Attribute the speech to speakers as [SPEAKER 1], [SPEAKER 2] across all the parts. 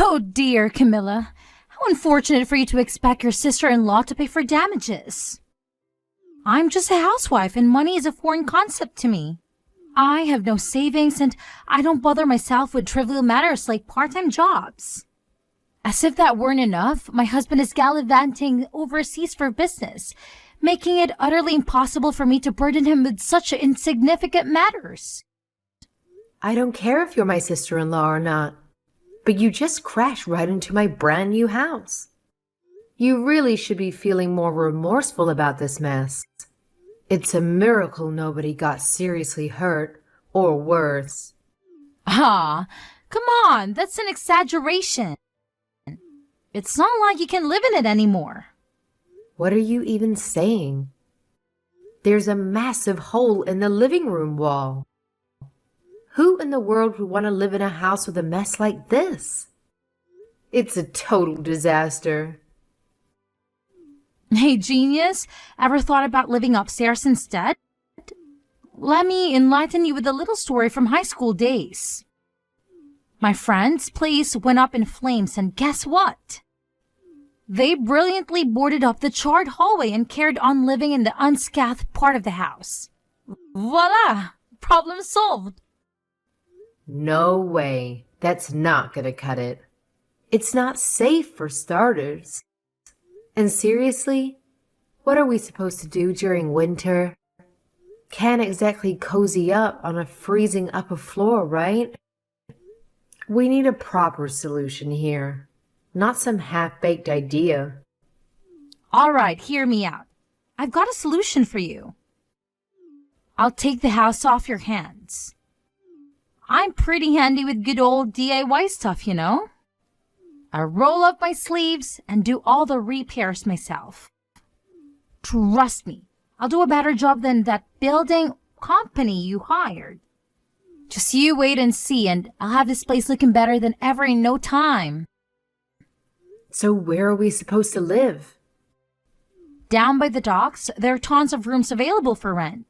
[SPEAKER 1] Oh dear, Camilla. How unfortunate for you to expect your sister-in-law to pay for damages. I'm just a housewife and money is a foreign concept to me. I have no savings and I don't bother myself with trivial matters like part-time jobs. As if that weren't enough, my husband is gallivanting overseas for business, making it utterly impossible for me to burden him with such insignificant matters.
[SPEAKER 2] I don't care if you're my sister-in-law or not, but you just crashed right into my brand new house. You really should be feeling more remorseful about this mess. It's a miracle nobody got seriously hurt, or worse.
[SPEAKER 1] Ah, come on, that's an exaggeration. It's not like you can live in it anymore.
[SPEAKER 2] What are you even saying? There's a massive hole in the living room wall. Who in the world would want to live in a house with a mess like this? It's a total disaster.
[SPEAKER 1] Hey, genius, ever thought about living upstairs instead? Let me enlighten you with a little story from high school days. My friend's place went up in flames, and guess what? They brilliantly boarded up the charred hallway and carried on living in the unscathed part of the house. Voila! Problem solved.
[SPEAKER 2] No way. That's not gonna cut it. It's not safe for starters. And seriously, what are we supposed to do during winter? Can't exactly cozy up on a freezing upper floor, right? We need a proper solution here, not some half-baked idea.
[SPEAKER 1] All right, hear me out. I've got a solution for you. I'll take the house off your hands. I'm pretty handy with good old DIY stuff, you know? I roll up my sleeves and do all the repairs myself. Trust me, I'll do a better job than that building company you hired. Just you wait and see, and I'll have this place looking better than ever in no time.
[SPEAKER 2] So where are we supposed to live?
[SPEAKER 1] Down by the docks, there are tons of rooms available for rent.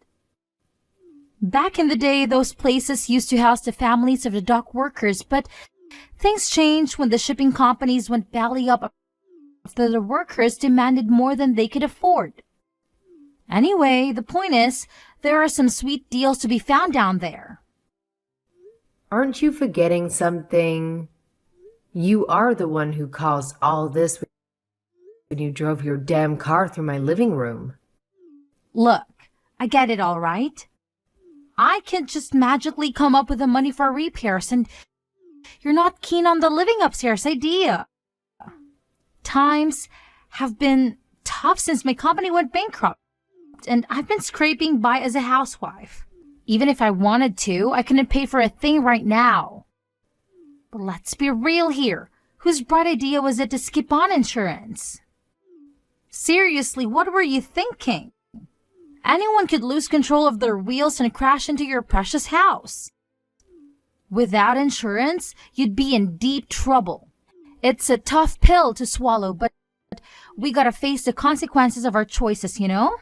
[SPEAKER 1] Back in the day, those places used to house the families of the dock workers, but things changed when the shipping companies went belly up after the workers demanded more than they could afford. Anyway, the point is, there are some sweet deals to be found down there.
[SPEAKER 2] Aren't you forgetting something? You are the one who caused all this when you drove your damn car through my living room.
[SPEAKER 1] Look, I get it all right. I can't just magically come up with the money for repairs, and you're not keen on the living upstairs idea. Times have been tough since my company went bankrupt, and I've been scraping by as a housewife. Even if I wanted to, I couldn't pay for a thing right now. But let's be real here. Whose bright idea was it to skip on insurance? Seriously, what were you thinking? Anyone could lose control of their wheels and crash into your precious house. Without insurance, you'd be in deep trouble. It's a tough pill to swallow, but we gotta face the consequences of our choices, you know?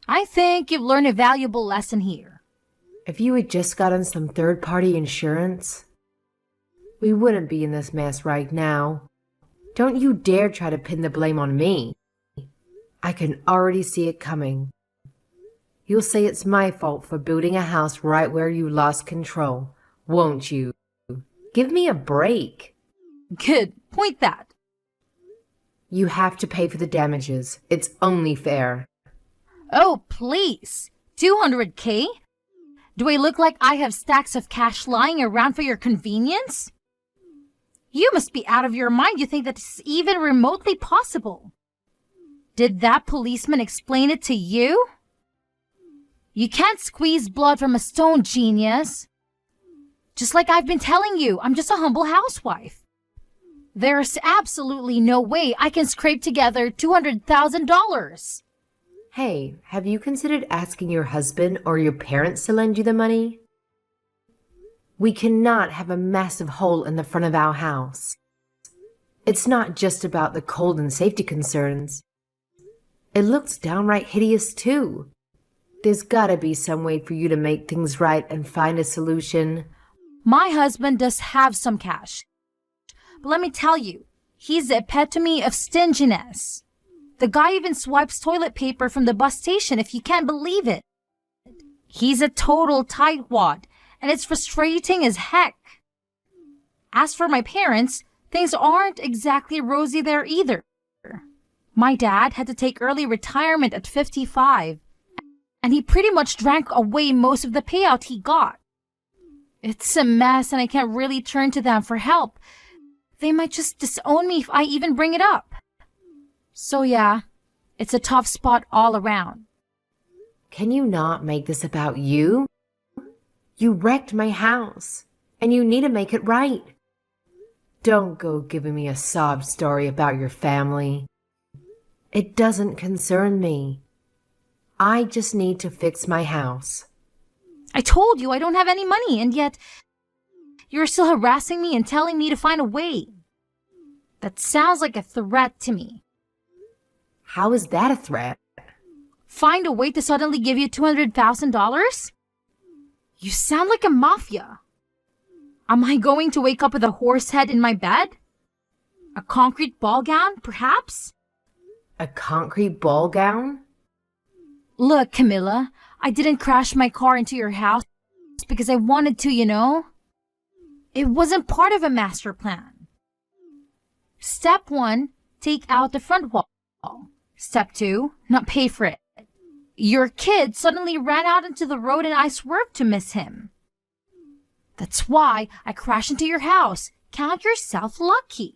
[SPEAKER 1] I think you've learned a valuable lesson here.
[SPEAKER 2] If you had just gotten some third-party insurance, we wouldn't be in this mess right now. Don't you dare try to pin the blame on me. I can already see it coming. You'll say it's my fault for building a house right where you lost control, won't you? Give me a break.
[SPEAKER 1] Good. Point that.
[SPEAKER 2] You have to pay for the damages. It's only fair.
[SPEAKER 1] Oh, please. $200K? Do I look like I have stacks of cash lying around for your convenience? You must be out of your mind. You think that's even remotely possible. Did that policeman explain it to you? You can't squeeze blood from a stone, genius. Just like I've been telling you, I'm just a humble housewife. There's absolutely no way I can scrape together $200,000.
[SPEAKER 2] Hey, have you considered asking your husband or your parents to lend you the money? We cannot have a massive hole in the front of our house. It's not just about the cold and safety concerns. It looks downright hideous too. There's gotta be some way for you to make things right and find a solution.
[SPEAKER 1] My husband does have some cash, But let me tell you, he's the epitome of stinginess. The guy even swipes toilet paper from the bus station, if you can't believe it. He's a total tightwad, and it's frustrating as heck. As for my parents, things aren't exactly rosy there either. My dad had to take early retirement at 55, and he pretty much drank away most of the payout he got. It's a mess, and I can't really turn to them for help. They might just disown me if I even bring it up. So yeah, it's a tough spot all around.
[SPEAKER 2] Can you not make this about you? You wrecked my house, and you need to make it right. Don't go giving me a sob story about your family. It doesn't concern me. I just need to fix my house.
[SPEAKER 1] I told you I don't have any money, and yet you're still harassing me and telling me to find a way. That sounds like a threat to me.
[SPEAKER 2] How is that a threat?
[SPEAKER 1] Find a way to suddenly give you $200,000? You sound like a mafia. Am I going to wake up with a horse head in my bed? A concrete ball gown, perhaps?
[SPEAKER 2] A concrete ball gown?
[SPEAKER 1] Look, Camilla, I didn't crash my car into your house because I wanted to, you know? It wasn't part of a master plan. Step 1, take out the front wall. Step 2, not pay for it. Your kid suddenly ran out into the road and I swerved to miss him. That's why I crashed into your house. Count yourself lucky.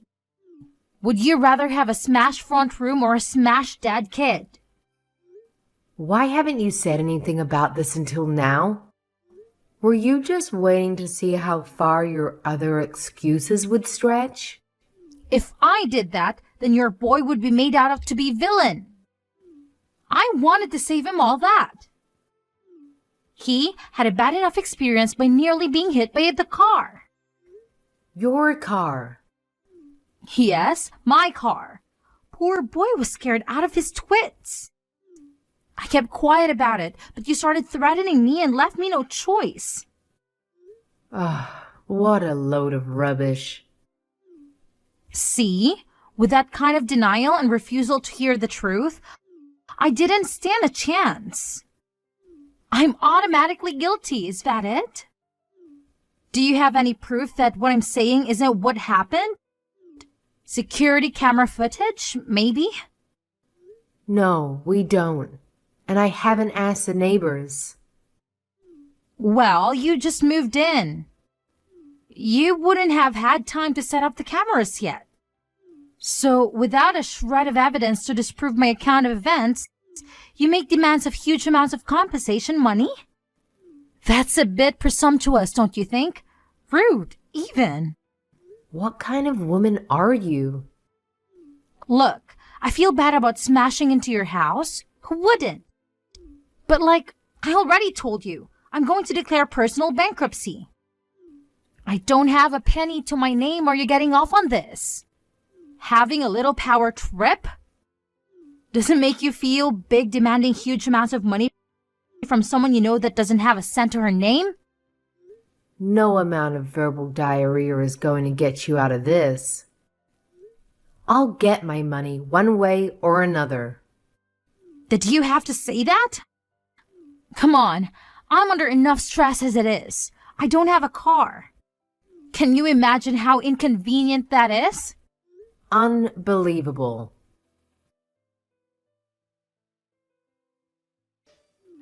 [SPEAKER 1] Would you rather have a smashed front room or a smashed dead kid?
[SPEAKER 2] Why haven't you said anything about this until now? Were you just waiting to see how far your other excuses would stretch?
[SPEAKER 1] If I did that, then your boy would be made out of to be villain. I wanted to save him all that. He had a bad enough experience by nearly being hit by the car.
[SPEAKER 2] Your car.
[SPEAKER 1] Yes, my car. Poor boy was scared out of his twits. I kept quiet about it, but you started threatening me and left me no choice.
[SPEAKER 2] What a load of rubbish.
[SPEAKER 1] See? With that kind of denial and refusal to hear the truth, I didn't stand a chance. I'm automatically guilty, is that it? Do you have any proof that what I'm saying isn't what happened? Security camera footage, maybe?
[SPEAKER 2] No, we don't. And I haven't asked the neighbors.
[SPEAKER 1] Well, you just moved in. You wouldn't have had time to set up the cameras yet. So, without a shred of evidence to disprove my account of events, you make demands of huge amounts of compensation money? That's a bit presumptuous, don't you think? Rude, even.
[SPEAKER 2] What kind of woman are you?
[SPEAKER 1] Look, I feel bad about smashing into your house. Who wouldn't? But like I already told you, I'm going to declare personal bankruptcy. I don't have a penny to my name. Are you getting off on this? Having a little power trip? Does it make you feel big demanding huge amounts of money from someone you know that doesn't have a cent to her name?
[SPEAKER 2] No amount of verbal diarrhea is going to get you out of this. I'll get my money one way or another.
[SPEAKER 1] Did you have to say that? Come on, I'm under enough stress as it is. I don't have a car. Can you imagine how inconvenient that is?
[SPEAKER 2] Unbelievable.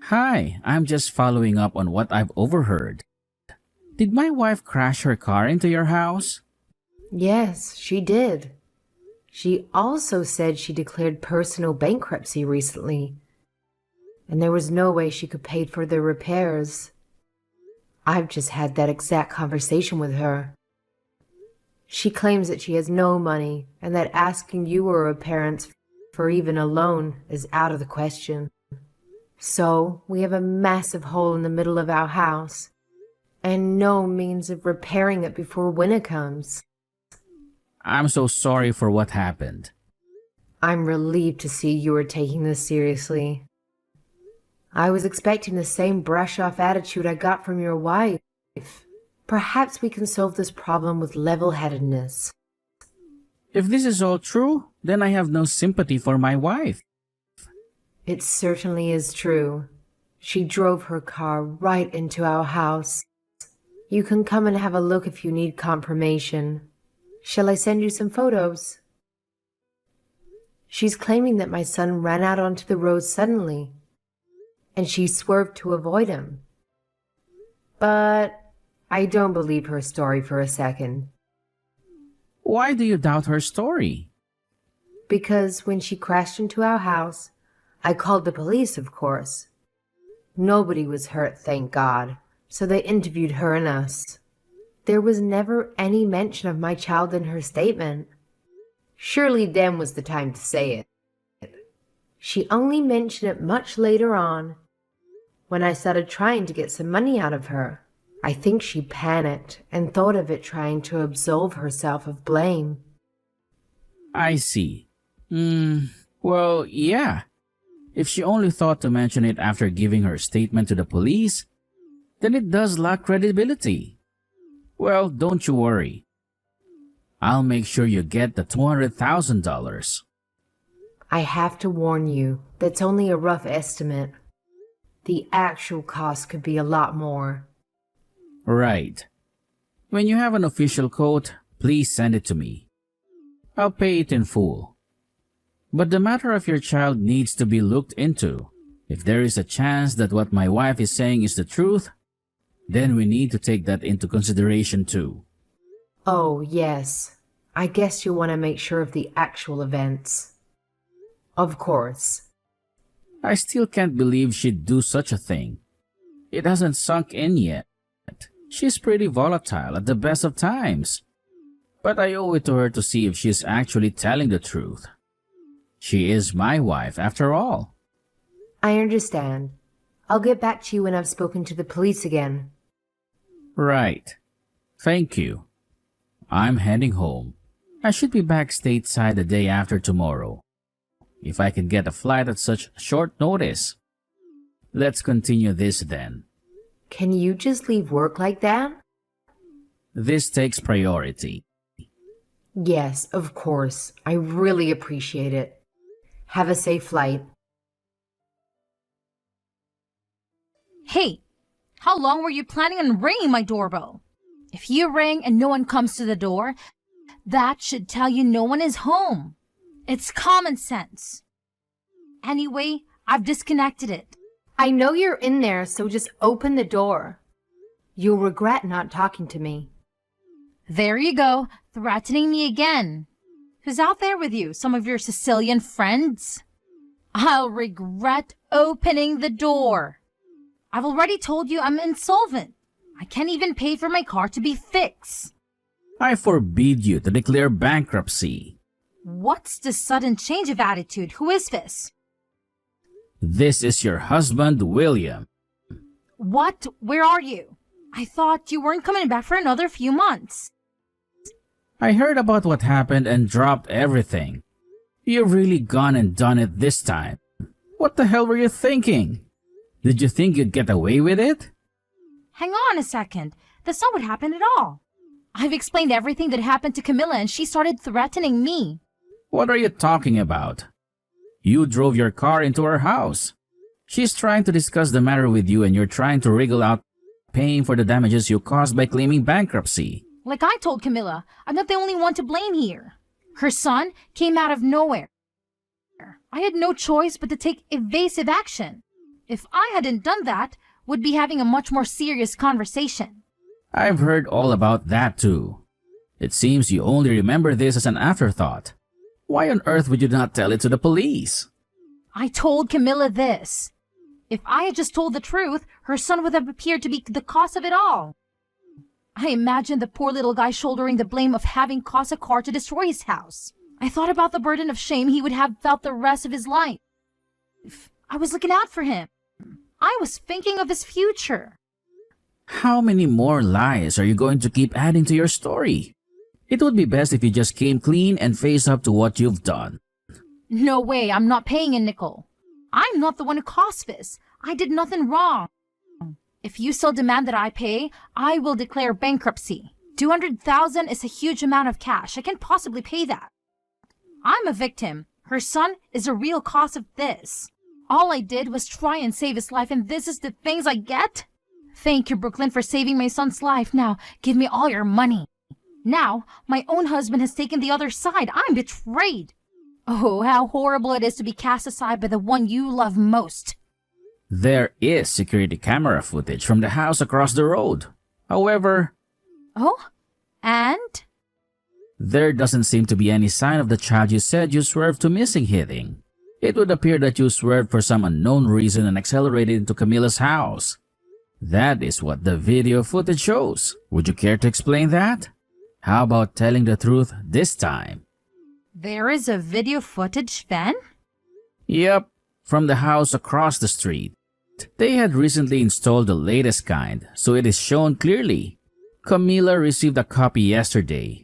[SPEAKER 3] Hi, I'm just following up on what I've overheard. Did my wife crash her car into your house?
[SPEAKER 2] Yes, she did. She also said she declared personal bankruptcy recently, and there was no way she could pay for the repairs. I've just had that exact conversation with her. She claims that she has no money and that asking you or her parents for even a loan is out of the question. So we have a massive hole in the middle of our house and no means of repairing it before winter comes.
[SPEAKER 3] I'm so sorry for what happened.
[SPEAKER 2] I'm relieved to see you are taking this seriously. I was expecting the same brush-off attitude I got from your wife. Perhaps we can solve this problem with level-headedness.
[SPEAKER 3] If this is all true, then I have no sympathy for my wife.
[SPEAKER 2] It certainly is true. She drove her car right into our house. You can come and have a look if you need confirmation. Shall I send you some photos? She's claiming that my son ran out onto the road suddenly, and she swerved to avoid him. But I don't believe her story for a second.
[SPEAKER 3] Why do you doubt her story?
[SPEAKER 2] Because when she crashed into our house, I called the police, of course. Nobody was hurt, thank God, so they interviewed her and us. There was never any mention of my child in her statement. Surely then was the time to say it. She only mentioned it much later on, when I started trying to get some money out of her. I think she panicked and thought of it trying to absolve herself of blame.
[SPEAKER 3] I see. Well, yeah. If she only thought to mention it after giving her statement to the police, then it does lack credibility. Well, don't you worry. I'll make sure you get the $200,000.
[SPEAKER 2] I have to warn you, that's only a rough estimate. The actual cost could be a lot more.
[SPEAKER 3] Right. When you have an official quote, please send it to me. I'll pay it in full. But the matter of your child needs to be looked into. If there is a chance that what my wife is saying is the truth, then we need to take that into consideration too.
[SPEAKER 2] Oh, yes. I guess you want to make sure of the actual events. Of course.
[SPEAKER 3] I still can't believe she'd do such a thing. It hasn't sunk in yet. She's pretty volatile at the best of times. But I owe it to her to see if she's actually telling the truth. She is my wife, after all.
[SPEAKER 2] I understand. I'll get back to you when I've spoken to the police again.
[SPEAKER 3] Right. Thank you. I'm heading home. I should be back stateside the day after tomorrow. If I can get a flight at such short notice. Let's continue this then.
[SPEAKER 2] Can you just leave work like that?
[SPEAKER 3] This takes priority.
[SPEAKER 2] Yes, of course. I really appreciate it. Have a safe flight.
[SPEAKER 1] Hey, how long were you planning on ringing my doorbell? If you ring and no one comes to the door, that should tell you no one is home. It's common sense. Anyway, I've disconnected it.
[SPEAKER 2] I know you're in there, so just open the door. You'll regret not talking to me.
[SPEAKER 1] There you go, threatening me again. Who's out there with you? Some of your Sicilian friends? I'll regret opening the door. I've already told you I'm insolvent. I can't even pay for my car to be fixed.
[SPEAKER 3] I forbid you to declare bankruptcy.
[SPEAKER 1] What's this sudden change of attitude? Who is this?
[SPEAKER 3] This is your husband, William.
[SPEAKER 1] What? Where are you? I thought you weren't coming back for another few months.
[SPEAKER 3] I heard about what happened and dropped everything. You've really gone and done it this time. What the hell were you thinking? Did you think you'd get away with it?
[SPEAKER 1] Hang on a second. That's not what happened at all. I've explained everything that happened to Camilla and she started threatening me.
[SPEAKER 3] What are you talking about? You drove your car into her house. She's trying to discuss the matter with you and you're trying to wriggle out paying for the damages you caused by claiming bankruptcy.
[SPEAKER 1] Like I told Camilla, I'm not the only one to blame here. Her son came out of nowhere. I had no choice but to take evasive action. If I hadn't done that, we'd be having a much more serious conversation.
[SPEAKER 3] I've heard all about that too. It seems you only remember this as an afterthought. Why on earth would you not tell it to the police?
[SPEAKER 1] I told Camilla this. If I had just told the truth, her son would have appeared to be the cause of it all. I imagined the poor little guy shouldering the blame of having caused a car to destroy his house. I thought about the burden of shame he would have felt the rest of his life. I was looking out for him. I was thinking of his future.
[SPEAKER 3] How many more lies are you going to keep adding to your story? It would be best if you just came clean and face up to what you've done.
[SPEAKER 1] No way, I'm not paying a nickel. I'm not the one who caused this. I did nothing wrong. If you still demand that I pay, I will declare bankruptcy. $200,000 is a huge amount of cash. I can't possibly pay that. I'm a victim. Her son is a real cause of this. All I did was try and save his life, and this is the things I get? Thank you, Brooklyn, for saving my son's life. Now, give me all your money. Now, my own husband has taken the other side. I'm betrayed. Oh, how horrible it is to be cast aside by the one you love most.
[SPEAKER 3] There is security camera footage from the house across the road. However,
[SPEAKER 1] Oh? And?
[SPEAKER 3] there doesn't seem to be any sign of the child you said you swerved to missing hitting. It would appear that you swerved for some unknown reason and accelerated into Camila's house. That is what the video footage shows. Would you care to explain that? How about telling the truth this time?
[SPEAKER 1] There is a video footage then?
[SPEAKER 3] Yep, from the house across the street. They had recently installed the latest kind, so it is shown clearly. Camila received a copy yesterday.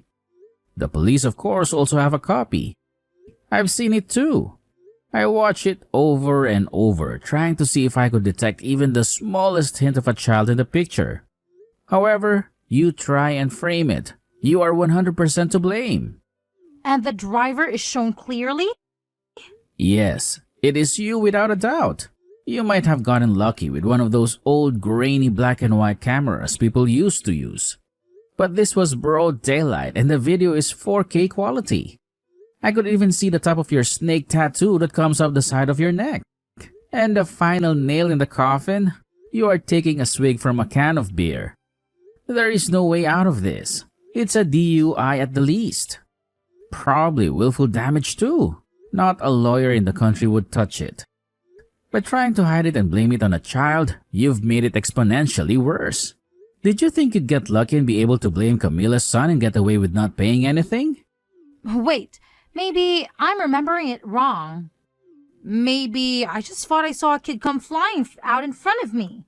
[SPEAKER 3] The police, of course, also have a copy. I've seen it too. I watched it over and over, trying to see if I could detect even the smallest hint of a child in the picture. However, you try and frame it. You are 100% to blame.
[SPEAKER 1] And the driver is shown clearly?
[SPEAKER 3] Yes, it is you without a doubt. You might have gotten lucky with one of those old grainy black and white cameras people used to use. But this was broad daylight and the video is 4K quality. I could even see the top of your snake tattoo that comes up the side of your neck. And the final nail in the coffin, you are taking a swig from a can of beer. There is no way out of this. It's a DUI at the least. Probably willful damage too. Not a lawyer in the country would touch it. By trying to hide it and blame it on a child, you've made it exponentially worse. Did you think you'd get lucky and be able to blame Camila's son and get away with not paying anything?
[SPEAKER 1] Wait, maybe I'm remembering it wrong. Maybe I just thought I saw a kid come flying out in front of me.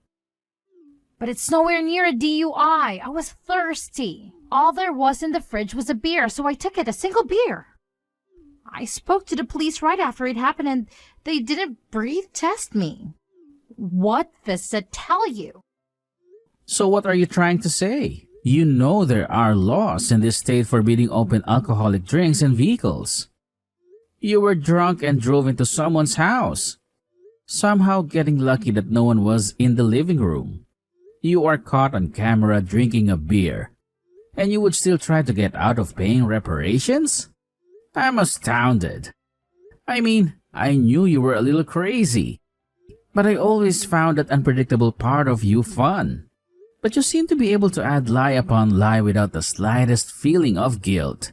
[SPEAKER 1] But it's nowhere near a DUI. I was thirsty. All there was in the fridge was a beer, so I took it, a single beer. I spoke to the police right after it happened and they didn't breathe test me. What does it tell you?
[SPEAKER 3] So what are you trying to say? You know there are laws in this state forbidding open alcoholic drinks in vehicles. You were drunk and drove into someone's house, somehow getting lucky that no one was in the living room. You are caught on camera drinking a beer, and you would still try to get out of paying reparations? I'm astounded. I mean, I knew you were a little crazy, but I always found that unpredictable part of you fun. But you seem to be able to add lie upon lie without the slightest feeling of guilt.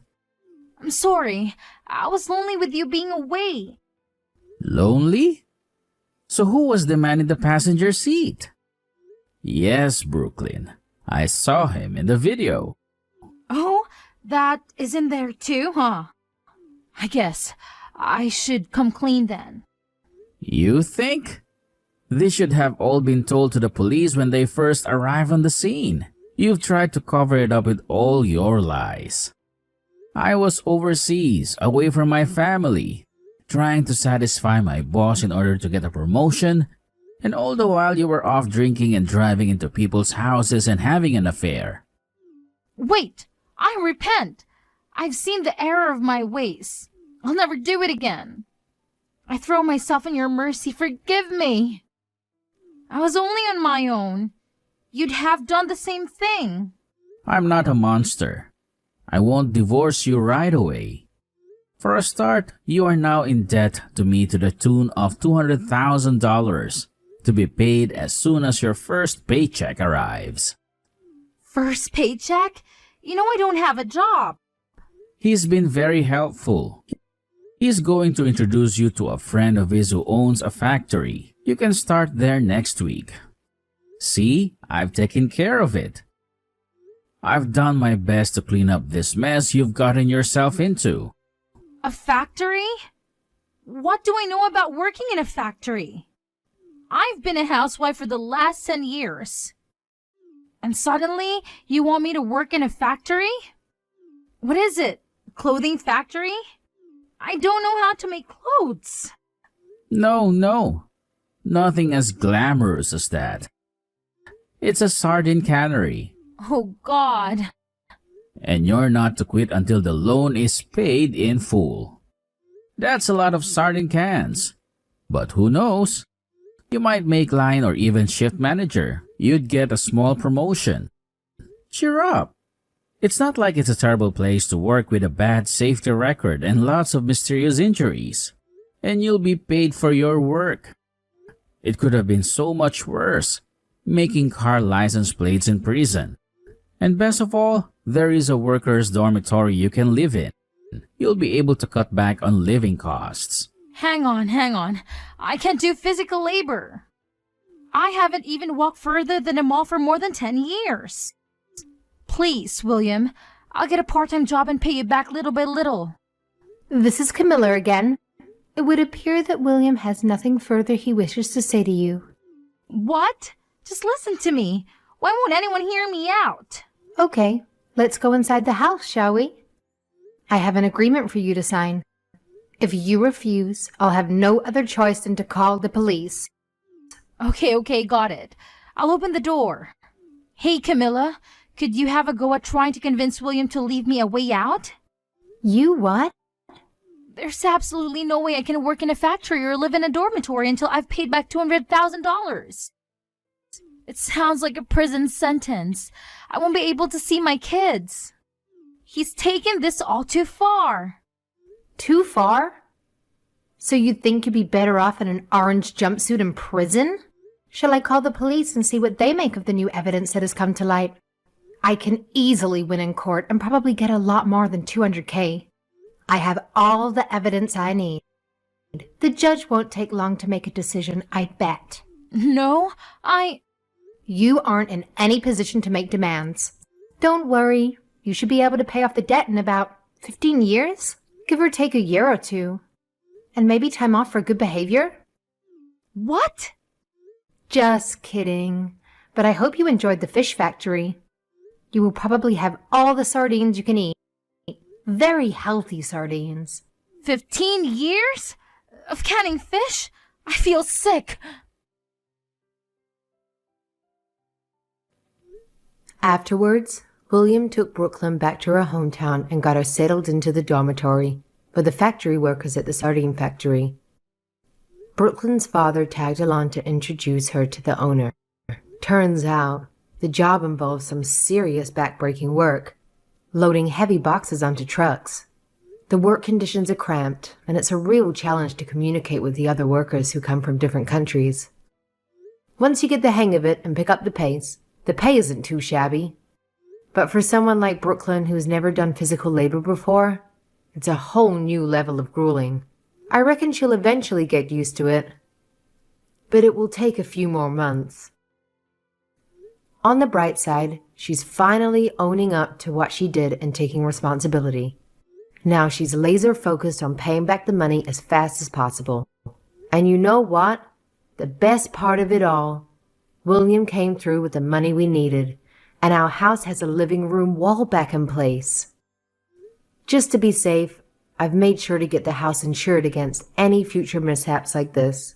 [SPEAKER 1] I'm sorry. I was lonely with you being away.
[SPEAKER 3] Lonely? So who was the man in the passenger seat? Yes, Brooklyn. I saw him in the video.
[SPEAKER 1] Oh, that is in there too, huh? I guess I should come clean then.
[SPEAKER 3] You think? This should have all been told to the police when they first arrive on the scene. You've tried to cover it up with all your lies. I was overseas, away from my family, trying to satisfy my boss in order to get a promotion, and all the while you were off drinking and driving into people's houses and having an affair.
[SPEAKER 1] Wait, I repent. I've seen the error of my ways. I'll never do it again. I throw myself in your mercy. Forgive me. I was only on my own. You'd have done the same thing.
[SPEAKER 3] I'm not a monster. I won't divorce you right away. For a start, you are now in debt to me to the tune of $200,000 to be paid as soon as your first paycheck arrives.
[SPEAKER 1] First paycheck? You know I don't have a job.
[SPEAKER 3] He's been very helpful. He's going to introduce you to a friend of his who owns a factory. You can start there next week. See, I've taken care of it. I've done my best to clean up this mess you've gotten yourself into.
[SPEAKER 1] A factory? What do I know about working in a factory? I've been a housewife for the last 10 years. And suddenly, you want me to work in a factory? What is it? Clothing factory? I don't know how to make clothes.
[SPEAKER 3] No. Nothing as glamorous as that. It's a sardine cannery.
[SPEAKER 1] Oh, God.
[SPEAKER 3] And you're not to quit until the loan is paid in full. That's a lot of sardine cans. But who knows? You might make line or even shift manager. You'd get a small promotion. Cheer up. It's not like it's a terrible place to work with a bad safety record and lots of mysterious injuries. And you'll be paid for your work. It could have been so much worse, making car license plates in prison. And best of all, there is a workers' dormitory you can live in. You'll be able to cut back on living costs.
[SPEAKER 1] Hang on. I can't do physical labor. I haven't even walked further than a mall for more than 10 years. Please, William, I'll get a part-time job and pay you back little by little.
[SPEAKER 2] This is Camilla again. It would appear that William has nothing further he wishes to say to you.
[SPEAKER 1] What? Just listen to me. Why won't anyone hear me out?
[SPEAKER 2] Okay, let's go inside the house, shall we? I have an agreement for you to sign. If you refuse, I'll have no other choice than to call the police.
[SPEAKER 1] Okay, got it. I'll open the door. Hey, Camilla, could you have a go at trying to convince William to leave me a way out?
[SPEAKER 2] You what?
[SPEAKER 1] There's absolutely no way I can work in a factory or live in a dormitory until I've paid back $200,000. It sounds like a prison sentence. I won't be able to see my kids. He's taken this all too far.
[SPEAKER 2] Too far? So you think you'd be better off in an orange jumpsuit in prison? Shall I call the police and see what they make of the new evidence that has come to light? I can easily win in court and probably get a lot more than $200K. I have all the evidence I need. The judge won't take long to make a decision, I bet.
[SPEAKER 1] No,
[SPEAKER 2] You aren't in any position to make demands. Don't worry, you should be able to pay off the debt in about 15 years? Give or take a year or two. And maybe time off for good behavior?
[SPEAKER 1] What?
[SPEAKER 2] Just kidding. But I hope you enjoyed the fish factory. You will probably have all the sardines you can eat. Very healthy sardines.
[SPEAKER 1] 15 years? Of canning fish? I feel sick.
[SPEAKER 2] Afterwards, William took Brooklyn back to her hometown and got her settled into the dormitory with the factory workers at the sardine factory. Brooklyn's father tagged along to introduce her to the owner. Turns out, the job involves some serious backbreaking work, loading heavy boxes onto trucks. The work conditions are cramped, and it's a real challenge to communicate with the other workers who come from different countries. Once you get the hang of it and pick up the pace isn't too shabby. But for someone like Brooklyn who's never done physical labor before, it's a whole new level of grueling. I reckon she'll eventually get used to it, but it will take a few more months. On the bright side, she's finally owning up to what she did and taking responsibility. Now she's laser focused on paying back the money as fast as possible. And you know what? The best part of it all, William came through with the money we needed, and our house has a living room wall back in place. Just to be safe, I've made sure to get the house insured against any future mishaps like this.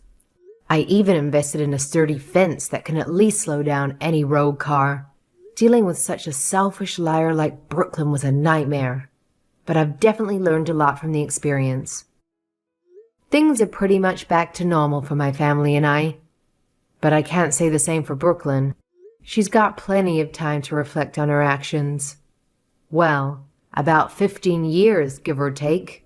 [SPEAKER 2] I even invested in a sturdy fence that can at least slow down any rogue car. Dealing with such a selfish liar like Brooklyn was a nightmare, but I've definitely learned a lot from the experience. Things are pretty much back to normal for my family and I, but I can't say the same for Brooklyn. She's got plenty of time to reflect on her actions. Well, about 15 years, give or take.